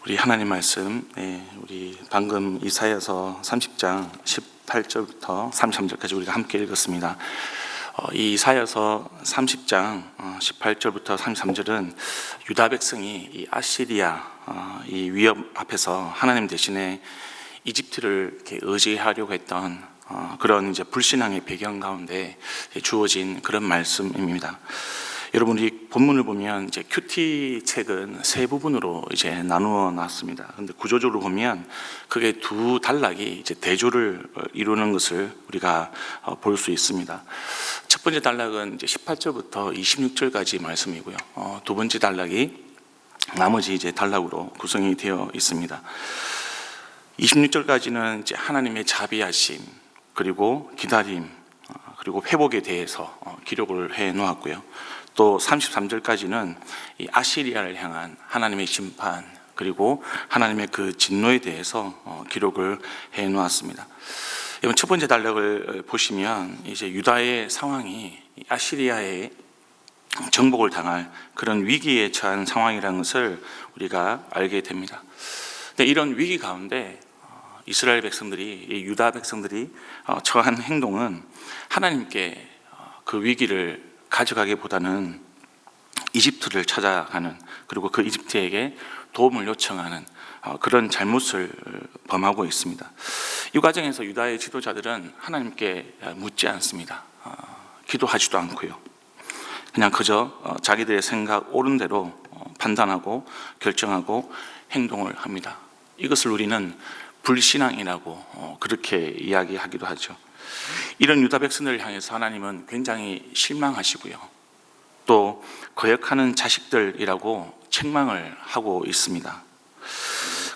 우리 하나님 말씀, 우리 방금 이사야서 30장 18절부터 33절까지 우리가 함께 읽었습니다. 이 이사야서 30장 18절부터 33절은 유다 백성이 이 아시리아 이 위협 앞에서 하나님 대신에 이집트를 이렇게 의지하려고 했던 그런 이제 불신앙의 배경 가운데 주어진 그런 말씀입니다. 여러분, 이 본문을 보면 이제 큐티 책은 세 부분으로 이제 나누어 놨습니다. 그런데 구조적으로 보면 그게 두 단락이 이제 대조를 이루는 것을 우리가 볼 수 있습니다. 첫 번째 단락은 이제 18절부터 26절까지 말씀이고요. 두 번째 단락이 나머지 이제 단락으로 구성이 되어 있습니다. 26절까지는 이제 하나님의 자비하심, 그리고 기다림, 그리고 회복에 대해서 기록을 해 놓았고요. 또 33절까지는 이 아시리아를 향한 하나님의 심판, 그리고 하나님의 그 진노에 대해서 기록을 해 놓았습니다. 이번 첫 번째 단락을 보시면 이제 유다의 상황이 아시리아의 정복을 당할 그런 위기에 처한 상황이라는 것을 우리가 알게 됩니다. 근데 이런 위기 가운데 이스라엘 백성들이, 유다 백성들이 처한 행동은 하나님께 그 위기를 가져가기보다는 이집트를 찾아가는, 그리고 그 이집트에게 도움을 요청하는 그런 잘못을 범하고 있습니다. 이 과정에서 유다의 지도자들은 하나님께 묻지 않습니다. 기도하지도 않고요. 그냥 그저 자기들의 생각 옳은 대로 판단하고 결정하고 행동을 합니다. 이것을 우리는 불신앙이라고 그렇게 이야기하기도 하죠. 이런 유다 백성들을 향해서 하나님은 굉장히 실망하시고요, 또 거역하는 자식들이라고 책망을 하고 있습니다.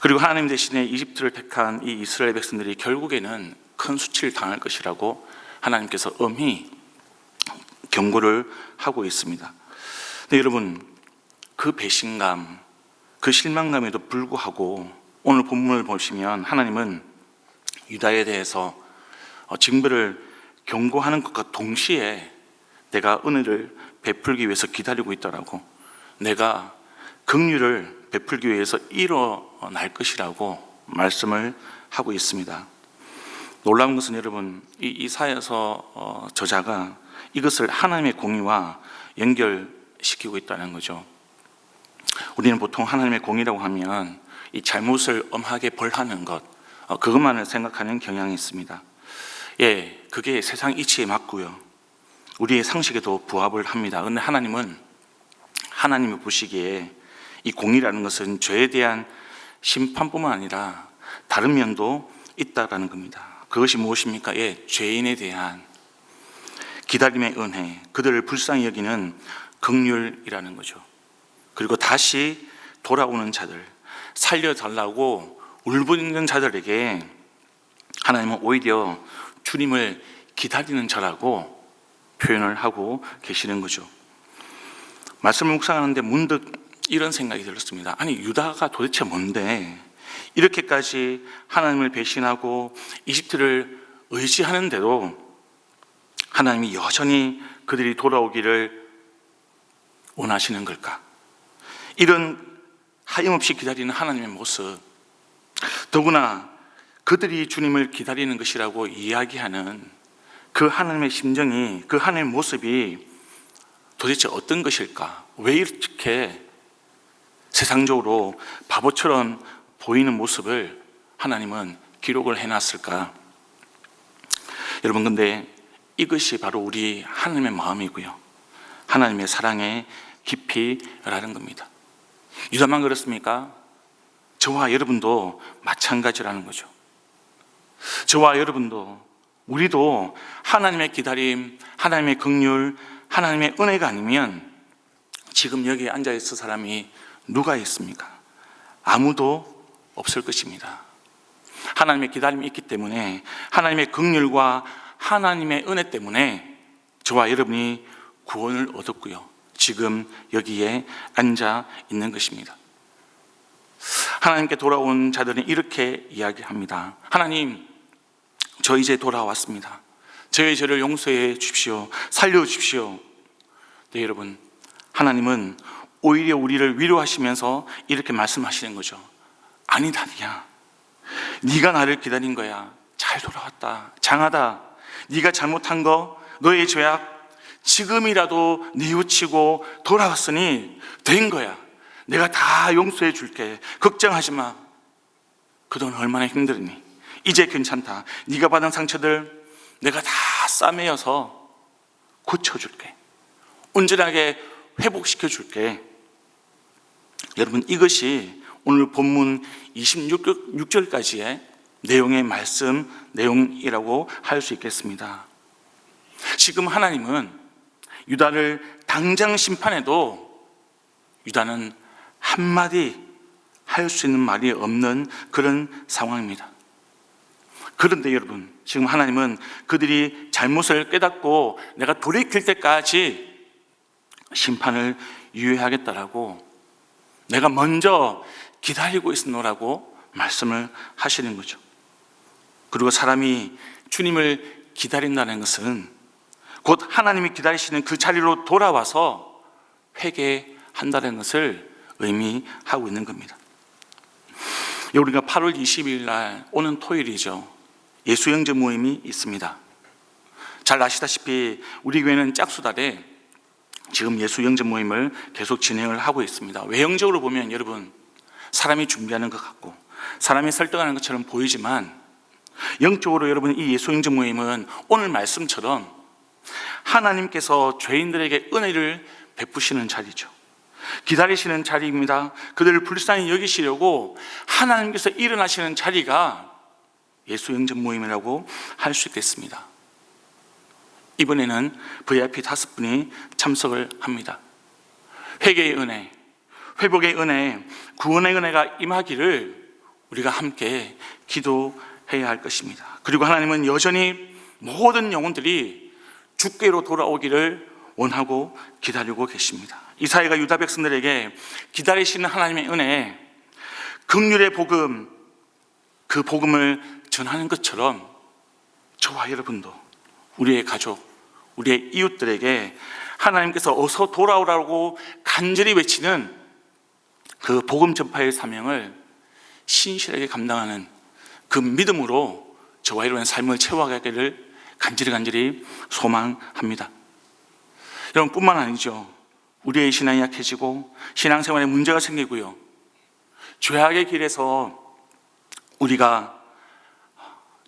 그리고 하나님 대신에 이집트를 택한 이 이스라엘 백성들이 결국에는 큰 수치를 당할 것이라고 하나님께서 엄히 경고를 하고 있습니다. 근데 여러분, 그 배신감, 그 실망감에도 불구하고 오늘 본문을 보시면 하나님은 유다에 대해서 징벌을 경고하는 것과 동시에 내가 은혜를 베풀기 위해서 기다리고 있더라고, 내가 긍휼을 베풀기 위해서 일어날 것이라고 말씀을 하고 있습니다. 놀라운 것은 여러분, 이 이사야서 저자가 이것을 하나님의 공의와 연결시키고 있다는 거죠. 우리는 보통 하나님의 공의라고 하면 이 잘못을 엄하게 벌하는 것, 그것만을 생각하는 경향이 있습니다. 그게 세상 이치에 맞고요, 우리의 상식에도 부합을 합니다. 그런데 하나님은 하나님이 보시기에 이 공의라는 것은 죄에 대한 심판뿐만 아니라 다른 면도 있다라는 겁니다. 그것이 무엇입니까? 죄인에 대한 기다림의 은혜, 그들을 불쌍히 여기는 긍휼이라는 거죠. 그리고 다시 돌아오는 자들, 살려달라고 울부짖는 자들에게 하나님은 오히려 주님을 기다리는 자라고 표현을 하고 계시는 거죠. 말씀을 묵상하는데 문득 이런 생각이 들었습니다. 아니, 유다가 도대체 뭔데 이렇게까지 하나님을 배신하고 이집트를 의지하는데도 하나님이 여전히 그들이 돌아오기를 원하시는 걸까? 이런 하염없이 기다리는 하나님의 모습, 더구나 그들이 주님을 기다리는 것이라고 이야기하는 그 하나님의 심정이, 그 하나님의 모습이 도대체 어떤 것일까? 왜 이렇게 세상적으로 바보처럼 보이는 모습을 하나님은 기록을 해놨을까? 여러분, 근데 이것이 바로 우리 하나님의 마음이고요, 하나님의 사랑의 깊이라는 겁니다. 유다만 그렇습니까? 저와 여러분도 마찬가지라는 거죠. 저와 여러분도, 우리도 하나님의 기다림, 하나님의 긍휼, 하나님의 은혜가 아니면 지금 여기에 앉아있을 사람이 누가 있습니까? 아무도 없을 것입니다. 하나님의 기다림이 있기 때문에, 하나님의 긍휼과 하나님의 은혜 때문에 저와 여러분이 구원을 얻었고요, 지금 여기에 앉아 있는 것입니다. 하나님께 돌아온 자들은 이렇게 이야기합니다. 하나님, 저 이제 돌아왔습니다. 저의 죄를 용서해 주십시오. 살려주십시오. 네, 여러분, 하나님은 오히려 우리를 위로하시면서 이렇게 말씀하시는 거죠. 아니다니야. 네가 나를 기다린 거야. 잘 돌아왔다. 장하다. 네가 잘못한 거, 너의 죄악 지금이라도 뉘우치고 돌아왔으니 된 거야. 내가 다 용서해 줄게. 걱정하지 마. 그동안 얼마나 힘들니? 이제 괜찮다. 네가 받은 상처들 내가 다 싸매어서 고쳐줄게. 온전하게 회복시켜줄게. 여러분, 이것이 오늘 본문 26절까지의 내용의 말씀 내용이라고 할 수 있겠습니다. 지금 하나님은 유다를 당장 심판해도 유다는 한마디 할 수 있는 말이 없는 그런 상황입니다. 그런데 여러분, 지금 하나님은 그들이 잘못을 깨닫고 내가 돌이킬 때까지 심판을 유예하겠다라고, 내가 먼저 기다리고 있노라고 말씀을 하시는 거죠. 그리고 사람이 주님을 기다린다는 것은 곧 하나님이 기다리시는 그 자리로 돌아와서 회개한다는 것을 의미하고 있는 겁니다. 우리가 8월 20일 날 오는 토요일이죠. 예수영접 모임이 있습니다. 잘 아시다시피 우리 교회는 짝수달에 지금 예수영접 모임을 계속 진행을 하고 있습니다. 외형적으로 보면 여러분, 사람이 준비하는 것 같고 사람이 설득하는 것처럼 보이지만 영적으로 여러분, 이 예수영접 모임은 오늘 말씀처럼 하나님께서 죄인들에게 은혜를 베푸시는 자리죠. 기다리시는 자리입니다. 그들을 불쌍히 여기시려고 하나님께서 일어나시는 자리가 예수영접 모임이라고 할 수 있겠습니다. 이번에는 VIP 5분이 참석을 합니다. 회개의 은혜, 회복의 은혜, 구원의 은혜가 임하기를 우리가 함께 기도해야 할 것입니다. 그리고 하나님은 여전히 모든 영혼들이 주께로 돌아오기를 원하고 기다리고 계십니다. 이사야가 유다 백성들에게 기다리시는 하나님의 은혜, 긍휼의 복음, 그 복음을 전하는 것처럼 저와 여러분도 우리의 가족, 우리의 이웃들에게 하나님께서 어서 돌아오라고 간절히 외치는 그 복음 전파의 사명을 신실하게 감당하는 그 믿음으로 저와 여러분의 삶을 채워가기를 간절히 소망합니다. 여러분, 뿐만 아니죠. 우리의 신앙이 약해지고 신앙생활에 문제가 생기고요, 죄악의 길에서 우리가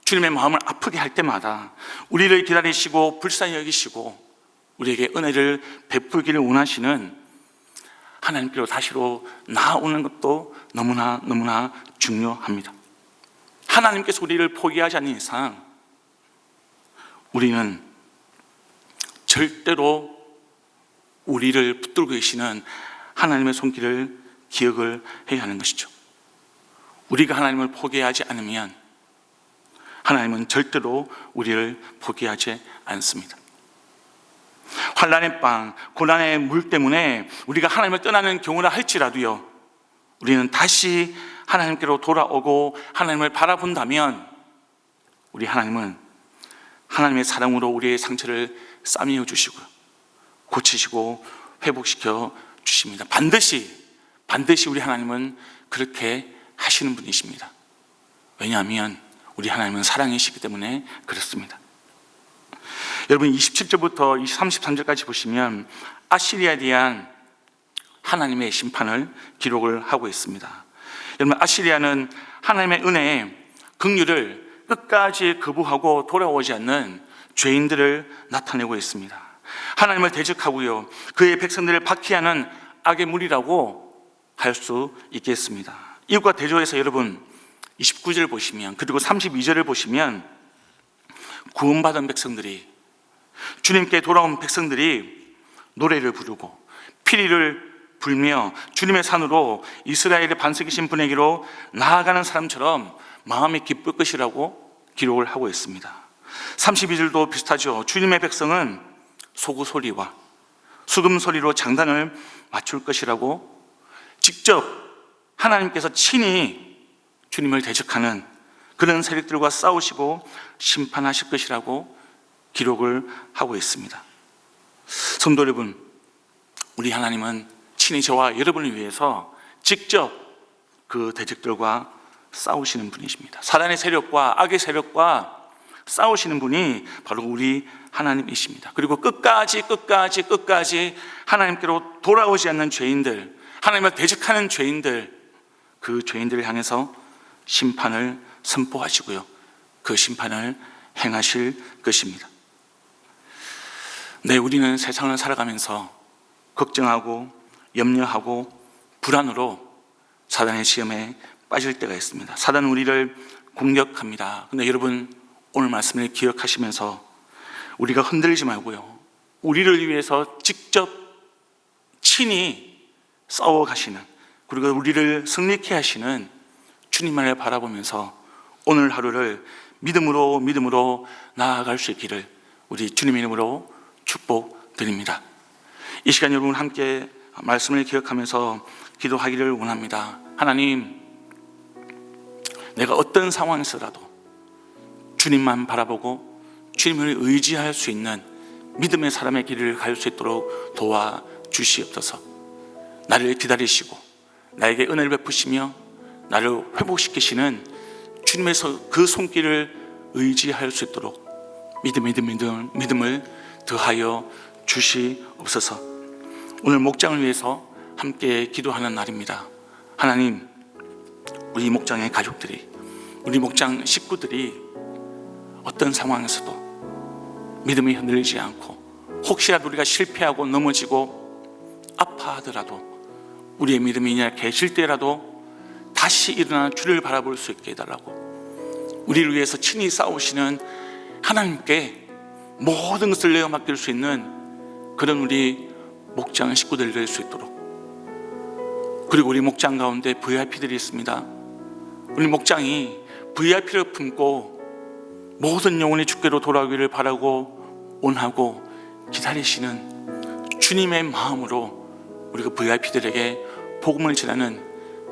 주님의 마음을 아프게 할 때마다 우리를 기다리시고 불쌍히 여기시고 우리에게 은혜를 베풀기를 원하시는 하나님께로 다시로 나아오는 것도 너무나 중요합니다. 하나님께서 우리를 포기하지 않는 이상 우리는 절대로 우리를 붙들고 계시는 하나님의 손길을 기억을 해야 하는 것이죠. 우리가 하나님을 포기하지 않으면 하나님은 절대로 우리를 포기하지 않습니다. 환난의 빵, 고난의 물 때문에 우리가 하나님을 떠나는 경우라 할지라도요, 우리는 다시 하나님께로 돌아오고 하나님을 바라본다면 우리 하나님은 하나님의 사랑으로 우리의 상처를 싸매어 주시고요, 고치시고 회복시켜 주십니다. 반드시 우리 하나님은 그렇게 하시는 분이십니다. 왜냐하면 우리 하나님은 사랑이시기 때문에 그렇습니다. 여러분, 27절부터 33절까지 보시면 아시리아에 대한 하나님의 심판을 기록을 하고 있습니다. 여러분, 아시리아는 하나님의 은혜에 긍휼을 끝까지 거부하고 돌아오지 않는 죄인들을 나타내고 있습니다. 하나님을 대적하고요, 그의 백성들을 박해하는 악의 무리라고 할 수 있겠습니다. 이웃과 대조해서 여러분 29절 보시면, 그리고 32절을 보시면 구원받은 백성들이, 주님께 돌아온 백성들이 노래를 부르고 피리를 불며 주님의 산으로 이스라엘의 반석이신 분에게로 나아가는 사람처럼 마음이 기쁠 것이라고 기록을 하고 있습니다. 32절도 비슷하죠. 주님의 백성은 소구 소리와 수금 소리로 장단을 맞출 것이라고, 직접 하나님께서 친히 주님을 대적하는 그런 세력들과 싸우시고 심판하실 것이라고 기록을 하고 있습니다. 성도 여러분, 우리 하나님은 친히 저와 여러분을 위해서 직접 그 대적들과 싸우시는 분이십니다. 사단의 세력과 악의 세력과 싸우시는 분이 바로 우리 하나님이십니다. 그리고 끝까지 하나님께로 돌아오지 않는 죄인들, 하나님을 대적하는 죄인들, 그 죄인들을 향해서 심판을 선포하시고요, 그 심판을 행하실 것입니다. 네, 우리는 세상을 살아가면서 걱정하고 염려하고 불안으로 사단의 시험에 빠질 때가 있습니다. 사단은 우리를 공격합니다. 근데 여러분, 오늘 말씀을 기억하시면서 우리가 흔들리지 말고요, 우리를 위해서 직접 친히 싸워 가시는, 그리고 우리를 승리케 하시는 주님만을 바라보면서 오늘 하루를 믿음으로 나아갈 수 있기를 우리 주님의 이름으로 축복드립니다. 이 시간 여러분 함께 말씀을 기억하면서 기도하기를 원합니다. 하나님, 내가 어떤 상황에서라도 주님만 바라보고 주님을 의지할 수 있는 믿음의 사람의 길을 갈 수 있도록 도와주시옵소서. 나를 기다리시고 나에게 은혜를 베푸시며 나를 회복시키시는 주님의 그 손길을 의지할 수 있도록 믿음을 더하여 주시옵소서. 오늘 목장을 위해서 함께 기도하는 날입니다. 하나님, 우리 목장의 가족들이, 우리 목장 식구들이 어떤 상황에서도 믿음이 흔들리지 않고 혹시라도 우리가 실패하고 넘어지고 아파하더라도 우리의 믿음이 이렇게 계실 때라도 다시 일어나 주를 바라볼 수 있게 해달라고, 우리를 위해서 친히 싸우시는 하나님께 모든 것을 내어 맡길 수 있는 그런 우리 목장 식구들 될 수 있도록, 그리고 우리 목장 가운데 VIP들이 있습니다. 우리 목장이 VIP를 품고 모든 영혼이 주께로 돌아오기를 바라고 원하고 기다리시는 주님의 마음으로 우리가 VIP들에게 복음을 전하는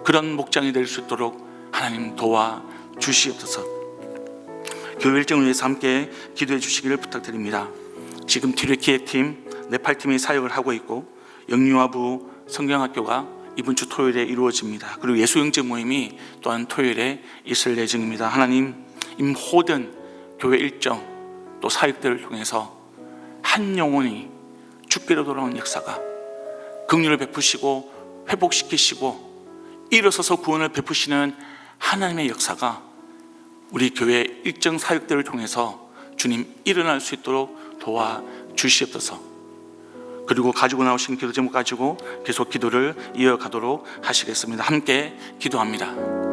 그런 목장이 될 수 있도록 하나님 도와주시옵소서. 교회 일정을 위해서 함께 기도해 주시기를 부탁드립니다. 지금 튀르키예팀, 네팔팀이 사역을 하고 있고 영유아부 성경학교가 이번 주 토요일에 이루어집니다. 그리고 예수영재 모임이 또한 토요일에 있을 예정입니다. 하나님, 이 모든 교회 일정 또 사역들을 통해서 한 영혼이 주께로 돌아온 역사가 긍휼을 베푸시고 회복시키시고 일어서서 구원을 베푸시는 하나님의 역사가 우리 교회 일정 사역들을 통해서 주님 일어날 수 있도록 도와주시옵소서. 그리고 가지고 나오신 기도 제목 가지고 계속 기도를 이어가도록 하시겠습니다. 함께 기도합니다.